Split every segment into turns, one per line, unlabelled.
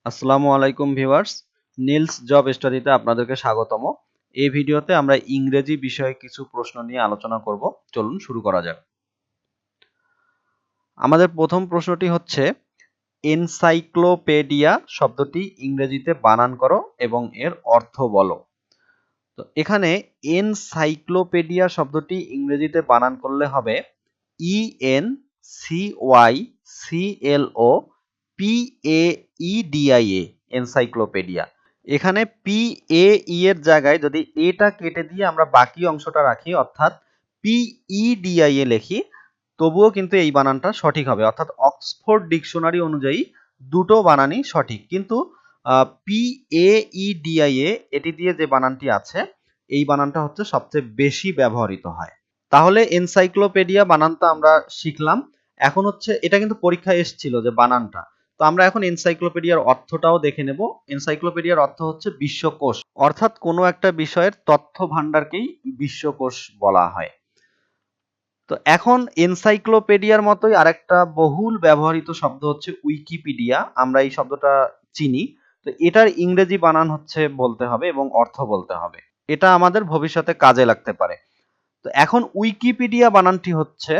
আসসালামু আলাইকুম viewers, Niels job স্টাডিতে আপনাদেরকে স্বাগতম। এই ভিডিওতে আমরা ইংরেজি বিষয়ে কিছু প্রশ্ন নিয়ে আলোচনা করব। চলুন শুরু করা যাক। আমাদের প্রথম প্রশ্নটি হচ্ছে, এনসাইক্লোপিডিয়া শব্দটি ইংরেজিতে বানান করো এবং এর অর্থ বলো। তো এখানে এনসাইক্লোপিডিয়া শব্দটি ইংরেজিতে বানান করলে হবে ENCYCLOPAEDIA, এনসাইক্লোপিডিয়া। এখানে এর জায়গায় যদি এটা কেটে দিয়ে আমরা বাকি অংশটা রাখি, অর্থাৎ PEDIA লিখি, তবুও কিন্তু এই বানানটা সঠিক হবে। অর্থাৎ অক্সফোর্ড ডিকশনারি অনুযায়ী দুটো বানানই সঠিক, কিন্তু PAEDIA এটি দিয়ে যে বানানটি আছে, এই বানানটা হচ্ছে সবচেয়ে বেশি ব্যবহৃত হয়। তাহলে এনসাইক্লোপিডিয়া বানানটা আমরা শিখলাম। এখন হচ্ছে, এটা কিন্তু পরীক্ষায় এসেছিল যে বানানটা, তো আমরা এখন এনসাইক্লোপিডিয়ার অর্থটাও দেখে নেব। এনসাইক্লোপিডিয়ার অর্থ হচ্ছে বিশ্বকোষ, অর্থাৎ কোনো একটা বিষয়ের তথ্য ভান্ডারকেই বিশ্বকোষ বলা হয়। তো এখন এনসাইক্লোপিডিয়ার মতোই আরেকটা বহুল ব্যবহৃত শব্দ হচ্ছে উইকিপিডিয়া। আমরা এই শব্দটা চিনি। তো এটার ইংরেজি বানান হচ্ছে বলতে হবে এবং অর্থ বলতে হবে। এটা আমাদের ভবিষ্যতে কাজে লাগতে পারে। তো এখন উইকিপিডিয়া বানানটি হচ্ছে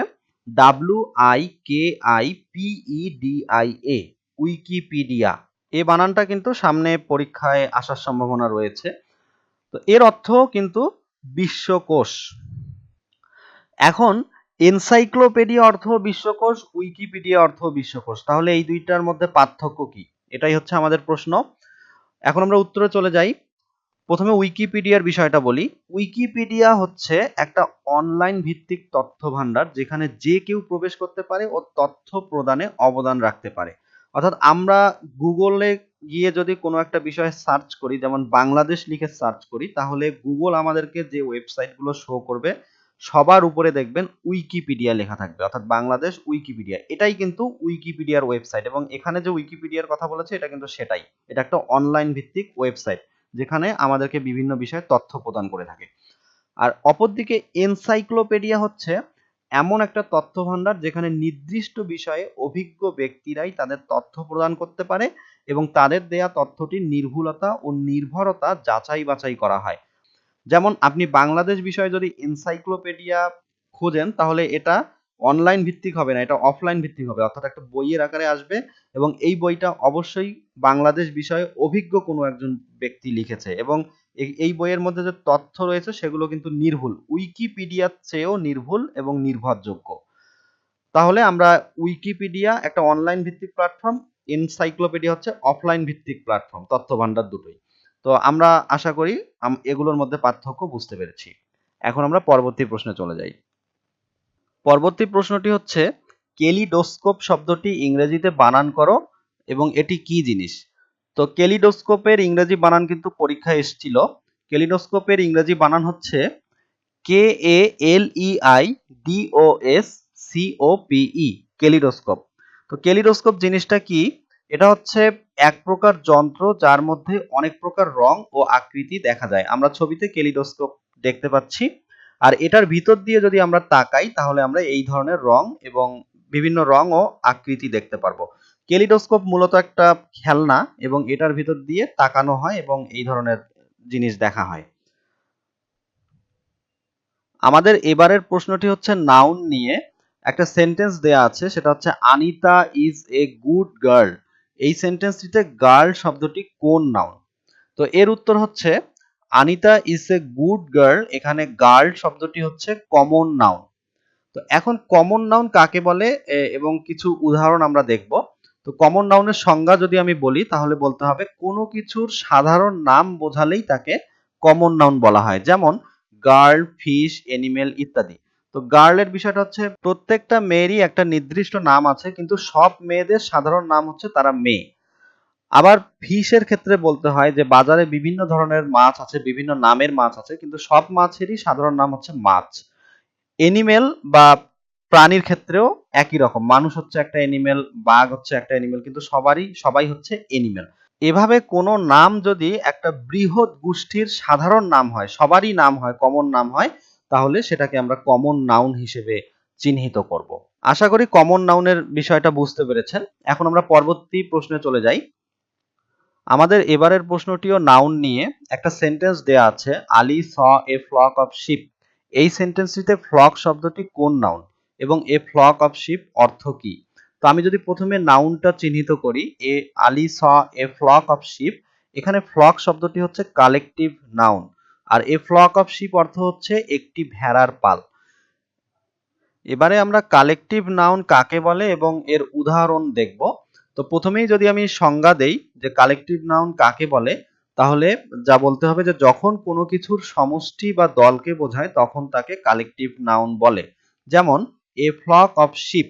WIKIPEDIA, উইকিপিডিয়া। এই বানানটা কিন্তু সামনে পরীক্ষায় আসার সম্ভাবনা রয়েছে। তো এর অর্থ কিন্তু বিশ্বকোষ। এখন এনসাইক্লোপিডিয়া অর্থ বিশ্বকোষ, উইকিপিডিয়া অর্থ বিশ্বকোষ, তাহলে এই দুইটার মধ্যে পার্থক্য কি? এটাই হচ্ছে আমাদের প্রশ্ন। এখন আমরা উত্তরে চলে যাই। প্রথমে উইকিপিডিয়ার বিষয়টা বলি। উইকিপিডিয়া হচ্ছে একটা অনলাইন ভিত্তিক তথ্য ভান্ডার, যেখানে যে কেউ প্রবেশ করতে পারে ও তথ্য প্রদানে অবদান রাখতে পারে। অর্থাৎ আমরা গুগলে গিয়ে যদি কোনো একটা বিষয়ে সার্চ করি, যেমন বাংলাদেশ লিখে সার্চ করি, তাহলে গুগল আমাদেরকে যে ওয়েবসাইটগুলো শো করবে, সবার উপরে দেখবেন উইকিপিডিয়া লেখা থাকবে, অর্থাৎ বাংলাদেশ উইকিপিডিয়া। এটাই কিন্তু উইকিপিডিয়ার ওয়েবসাইট, এবং এখানে যে উইকিপিডিয়ার কথা বলেছে এটা কিন্তু সেটাই। এটা একটা অনলাইন ভিত্তিক ওয়েবসাইট, যেখানে আমাদেরকে বিভিন্ন বিষয়ে তথ্য প্রদান করে থাকে। আর অপরদিকে এনসাইক্লোপিডিয়া হচ্ছে এমন একটা তথ্য ভান্ডার, যেখানে নির্দিষ্ট বিষয়ে অভিজ্ঞ ব্যক্তিরাই তাদের তথ্য প্রদান করতে পারে এবং তাদের দেয়া তথ্যটির নির্ভুলতা ও নির্ভরতা যাচাই বাছাই করা হয়। যেমন আপনি বাংলাদেশ বিষয়ে যদি এনসাইক্লোপিডিয়া খোঁজেন, তাহলে এটা অনলাইন ভিত্তিক হবে না, এটা অফলাইন ভিত্তিক হবে, অর্থাৎ একটা বইয়ের আকারে আসবে এবং এই বইটা অবশ্যই বাংলাদেশ বিষয়ে অভিজ্ঞ কোনো একজন ব্যক্তি লিখেছে, এবং এই বইয়ের মধ্যে যে তথ্য রয়েছে সেগুলো কিন্তু নির্ভুল, উইকিপিডিয়ার চেয়েও নির্ভুল এবং নির্ভরযোগ্য। তাহলে আমরা উইকিপিডিয়া একটা অনলাইন ভিত্তিক প্ল্যাটফর্ম, এনসাইক্লোপিডিয়া হচ্ছে অফলাইন ভিত্তিক প্ল্যাটফর্ম, তথ্য ভান্ডার দুটোই। তো আমরা আশা করি এগুলোর মধ্যে পার্থক্য বুঝতে পেরেছি। এখন আমরা পরবর্তী প্রশ্নে চলে যাই। পরবর্তী প্রশ্নটি হচ্ছে, কেলিডোস্কোপ শব্দটি ইংরেজিতে বানান করো এবং এটি কি জিনিস? তো কেলিডোস্কোপের ইংরেজি বানান কিন্তু পরীক্ষায় এসেছিল। কেলিডোস্কোপের ইংরেজি বানান হচ্ছে KALEIDOSCOPE, কেলিডোস্কোপ। তো কেলিডোস্কোপ জিনিসটা কি? এটা হচ্ছে এক প্রকার যন্ত্র যার মধ্যে অনেক প্রকার রং ও আকৃতি দেখা যায়। আমরা ছবিতে কেলিডোস্কোপ দেখতে পাচ্ছি, আর এটার ভিতর দিয়ে যদি আমরা তাকাই, তাহলে আমরা এই ধরনের রং এবং বিভিন্ন রং ও আকৃতি দেখতে পারবো। কেলিডোস্কোপ মূলত একটা খেলনা, এবং এটার ভিতর দিয়ে তাকানো হয় এবং এই ধরনের জিনিস দেখা হয়। আমাদের এবারের প্রশ্নটি হচ্ছে নাউন নিয়ে। একটা সেন্টেন্স দেয়া আছে, সেটা হচ্ছে Anita is a good girl. এই সেন্টেন্সটিতে গার্ল শব্দটি কোন নাউন? তো এর উত্তর হচ্ছে Anita is a good girl, এখানে গার্ল শব্দটি হচ্ছে কমন নাউন। তো এখন কমন নাউন কাকে বলে এবং কিছু উদাহরণ আমরা দেখব। তো কমন নাউনের সংজ্ঞা যদি আমি বলি, তাহলে বলতে হবে কোনো কিছুর সাধারণ নাম বোঝালেই তাকে কমন নাউন বলা হয়। যেমন গার্ল, ফিশ, এনিমেল ইত্যাদি। তো গার্লের বিষয়টা হচ্ছে প্রত্যেকটা মেয়েরই একটা নির্দিষ্ট নাম আছে, কিন্তু সব মেয়েদের সাধারণ নাম হচ্ছে তারা মেয়ে। আবার ফিশের ক্ষেত্রে বলতে হয় যে বাজারে বিভিন্ন ধরনের মাছ আছে, বিভিন্ন নামের মাছ আছে, কিন্তু সব মাছেরই সাধারণ নাম হচ্ছে মাছ। এনিমেল বা প্রাণীর ক্ষেত্রেও একই রকম, মানুষ হচ্ছে একটা এনিমেল, বাঘ হচ্ছে একটা এনিমেল, কিন্তু সবাই হচ্ছে এনিমেল। এভাবে কোনো নাম যদি একটা বৃহৎ গোষ্ঠীর সাধারণ নাম হয়, সবারই নাম হয়, কমন নাম হয়, তাহলে সেটাকে আমরা কমন নাউন হিসেবে চিহ্নিত করব। আশা করি কমন নাউনের বিষয়টা বুঝতে পেরেছেন। এখন আমরা পরবর্তী প্রশ্নে চলে যাই। আমাদের এবারের প্রশ্নটিও নাউন নিয়ে। একটা সেন্টেন্স দেয়া আছে, আলী স এ ফ্লক অফ শিপ। এই সেন্টেন্সটিতে ফ্লক শব্দটি কোন নাউন এবং এ ফ্লক অফ শিপ অর্থ কি? তো আমি যদি প্রথমে নাউনটা চিহ্নিত করি, এ আলী স এ ফ্লক অফ শিপ, এখানে ফ্লক শব্দটি হচ্ছে কালেকটিভ নাউন, আর এ ফ্লক অফ শিপ অর্থ হচ্ছে একটি ভেড়ার পাল। এবারে আমরা কালেকটিভ নাউন কাকে বলে এবং এর উদাহরণ দেখব। তো প্রথমেই যদি আমি সংজ্ঞা দেই যে কালেকটিভ নাউন কাকে বলে, তাহলে যা বলতে হবে যে যখন কোনো কিছুর সমষ্টি বা দলকে বোঝায় তখন তাকে কালেকটিভ নাউন বলে। যেমন এ ফ্লক অফ শিপ,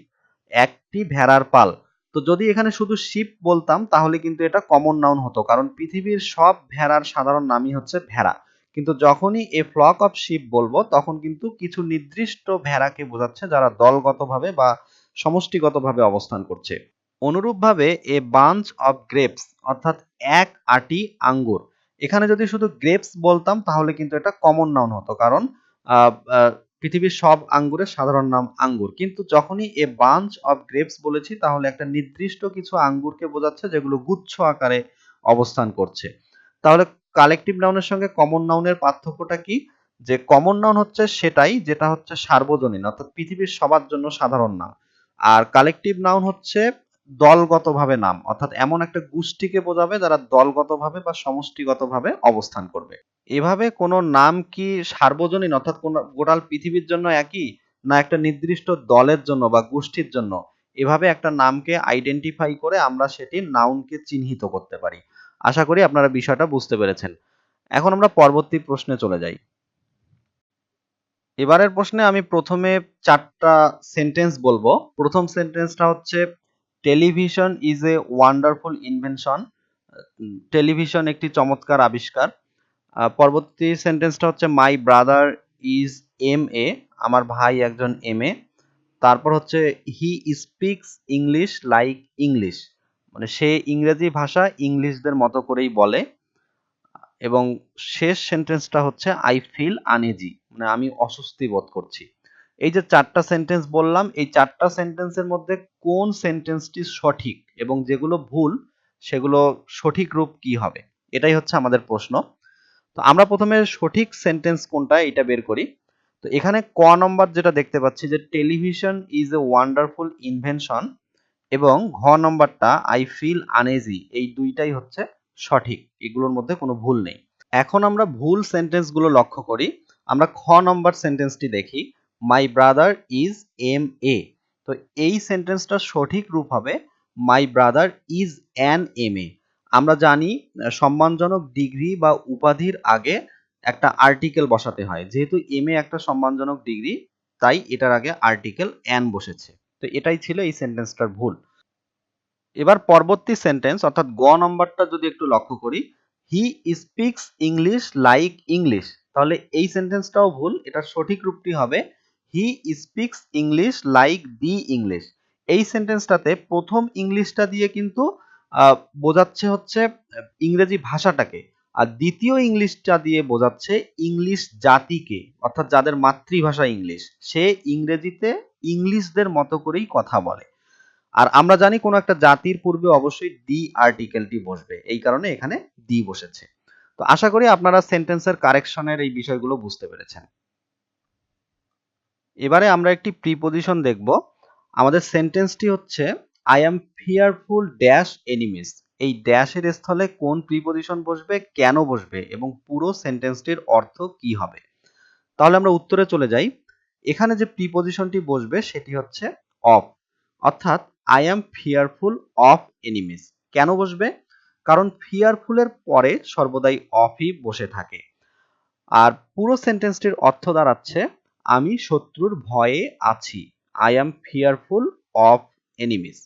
একটি ভেড়ার পাল। তো যদি এখানে শুধু শিপ বলতাম তাহলে কিন্তু এটা কমন নাউন হতো, কারণ পৃথিবীর সব ভেড়ার সাধারণ নামই হচ্ছে ভেড়া। কিন্তু যখনই এ ফ্লক অফ শিপ বলবো তখন কিন্তু কিছু নির্দিষ্ট ভেড়াকে বোঝাচ্ছে যারা দলগতভাবে বা সমষ্টিগতভাবে অবস্থান করছে। অনুরূপভাবে এ বাঞ্চ অফ গ্রেপস, অর্থাৎ এক আটি আঙ্গুর। এখানে যদি শুধু গ্রেপস বলতাম তাহলে কিন্তু এটা কমন নাউন হতো, কারণ আহ, আহ, পৃথিবীর সব আঙ্গুরের সাধারণ নাম আঙ্গুর। কিন্তু যখনই এ বাঞ্চ অফ গ্রেপস বলেছি তাহলে একটা নির্দিষ্ট কিছু আঙ্গুরকে বোঝাচ্ছে যেগুলো গুচ্ছ আকারে অবস্থান করছে। তাহলে কালেকটিভ নাউনের সঙ্গে কমন নাউনের পার্থক্যটা কি? যে কমন নাউন হচ্ছে সেটাই যেটা হচ্ছে সার্বজনীন, অর্থাৎ পৃথিবীর সবার জন্য সাধারণ নাম। আর কালেকটিভ নাউন হচ্ছে দলগতভাবে নাম, অর্থাৎ এমন একটা গোষ্ঠীকে বোঝাবে যারা দলগতভাবে বা সমষ্টিগতভাবে অবস্থান করবে। এভাবে কোনো নাম কি সার্বজনীন, অর্থাৎ কোন গোটাল পৃথিবীর জন্য একই, না একটা নির্দিষ্ট দলের জন্য বা গোষ্ঠীর জন্য? এভাবে একটা নামকে আইডেন্টিফাই করে আমরা সেটির নাউনকে চিহ্নিত করতে পারি। আশা করি আপনারা বিষয়টা বুঝতে পেরেছেন। এখন আমরা পরবর্তী প্রশ্নে চলে যাই। এবারের প্রশ্নে আমি প্রথমে ৪টা সেন্টেন্স বলবো। প্রথম সেন্টেন্সটা হচ্ছে television is a wonderful invention. Television একটি চমৎকার আবিষ্কার। পরবর্তী সেন্টেন্সটা হচ্ছে মাই ব্রাদার ইজ এমএ, আমার ভাই একজন এমএ। তারপর হচ্ছে he speaks English like English, মানে সে ইংরেজি ভাষা ইংলিশদের মতো করেই বলে। এবং শেষ সেন্টেন্সটা হচ্ছে আই ফিল আনইজি, মানে আমি অস্বস্তি বোধ করছি। এই যে ৪টা সেন্টেন্স বললাম, এই ৪টা সেন্টেন্সের মধ্যে কোন সেন্টেন্সটি সঠিক এবং যেগুলো ভুল সেগুলো সঠিক রূপ কি হবে, এটাই হচ্ছে আমাদের প্রশ্ন। তো আমরা প্রথমে সঠিক সেন্টেন্স কোনটা এটা বের করি। তো এখানে ক নম্বর যেটা দেখতে পাচ্ছি যে television is a wonderful invention, এবং ঘ নম্বরটা আই ফিল আনইজি, এই দুইটাই হচ্ছে সঠিক, এগুলোর মধ্যে কোনো ভুল নেই। এখন আমরা ভুল সেন্টেন্সগুলো লক্ষ্য করি। আমরা খ নম্বর সেন্টেন্সটি দেখি, my brother is M A. তো এই সেন্টেন্সটার সঠিক রূপ হবে my brother is an M A. আমরা জানি সম্মানজনক ডিগ্রি বা উপাধির আগে একটা আর্টিকেল বসাতে হয়, যেহেতু এম এ একটা সম্মানজনক ডিগ্রি, তাই এটার আগে আর্টিকেল অ্যান বসেছে। তো এটাই ছিল এই সেন্টেন্সটার ভুল। এবার পরবর্তী সেন্টেন্স অর্থাৎ গ নম্বরটা যদি একটু লক্ষ্য করি, he speaks English like English, তাহলে এই সেন্টেন্সটাও ভুল। এটার সঠিক রূপটি হবে he speaks English like the English. এই সেন্টেন্সটাতে প্রথম ইংলিশটা দিয়ে কিন্তু বোঝাচ্ছে হচ্ছে ইংরেজি ভাষাটাকে, আর দ্বিতীয় ইংলিশটা দিয়ে বোঝাচ্ছে ইংলিশ জাতিকে, অর্থাৎ যাদের মাতৃভাষা ইংলিশ, সে ইংরেজিতে ইংলিশদের মতো করেই কথা বলে। আর আমরা জানি কোনো একটা জাতির পূর্বে অবশ্যই দি আর্টিকেলটি বসবে, এই কারণে এখানে দি বসেছে। তো আশা করি আপনারা সেন্টেন্সের কারেকশনের এই বিষয়গুলো বুঝতে পেরেছেন। এবারে আমরা একটি প্রিপজিশন দেখব। আমাদের সেন্টেন্সটি হচ্ছে I am fearful dash enemies. এই ড্যাশের স্থলে কোন প্রিপজিশন বসবে, কেন বসবে এবং পুরো সেন্টেন্সটির অর্থ কি হবে? তাহলে আমরা উত্তরে চলে যাই। এখানে যে প্রিপজিশনটি বসবে সেটি হচ্ছে অফ, অর্থাৎ I am fearful of enemies. কেন বসবে? কারণ ফিয়ারফুলের পরে সর্বদাই অফই বসে থাকে। আর পুরো সেন্টেন্সটির অর্থ দাঁড়াচ্ছে আমি শত্রুর ভয়ে আছি। I am fearful of enemies.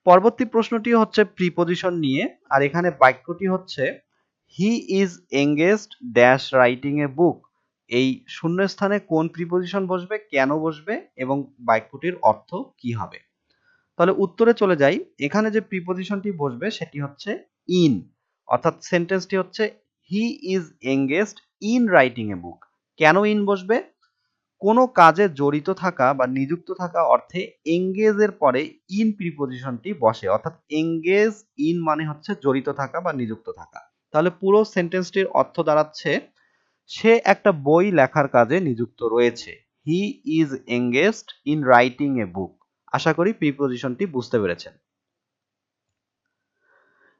পরবর্তী প্রশ্নটি হচ্ছে প্রিপজিশন নিয়ে, আর এখানে বাক্যটি হচ্ছে he is engaged dash writing a book. এই শূন্যস্থানে কোন প্রিপজিশন বসবে, কেন বসবে এবং বাক্যটির অর্থ কি হবে? তাহলে উত্তরে চলে যাই। এখানে যে প্রিপজিশনটি বসবে সেটি হচ্ছে ইন, অর্থাৎ সেন্টেন্সটি হচ্ছে he is engaged in writing a book. কেন ইন বসবে? কোনো কাজে জড়িত থাকা বা নিযুক্ত থাকা অর্থে এঙ্গেজ এর পরে ইন প্রিপজিশনটি বসে, অর্থাৎ এঙ্গেজ ইন মানে হচ্ছে জড়িত থাকা বা নিযুক্ত থাকা। তাহলে পুরো সেন্টেন্সটির অর্থ দাঁড়াচ্ছে সে একটা বই লেখার কাজে নিযুক্ত রয়েছে। He is engaged in writing a book. আশা করি প্রিপজিশনটি বুঝতে পেরেছেন।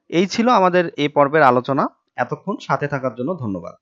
এই ছিল আমাদের এই পর্বের আলোচনা। এতক্ষণ সাথে থাকার জন্য ধন্যবাদ।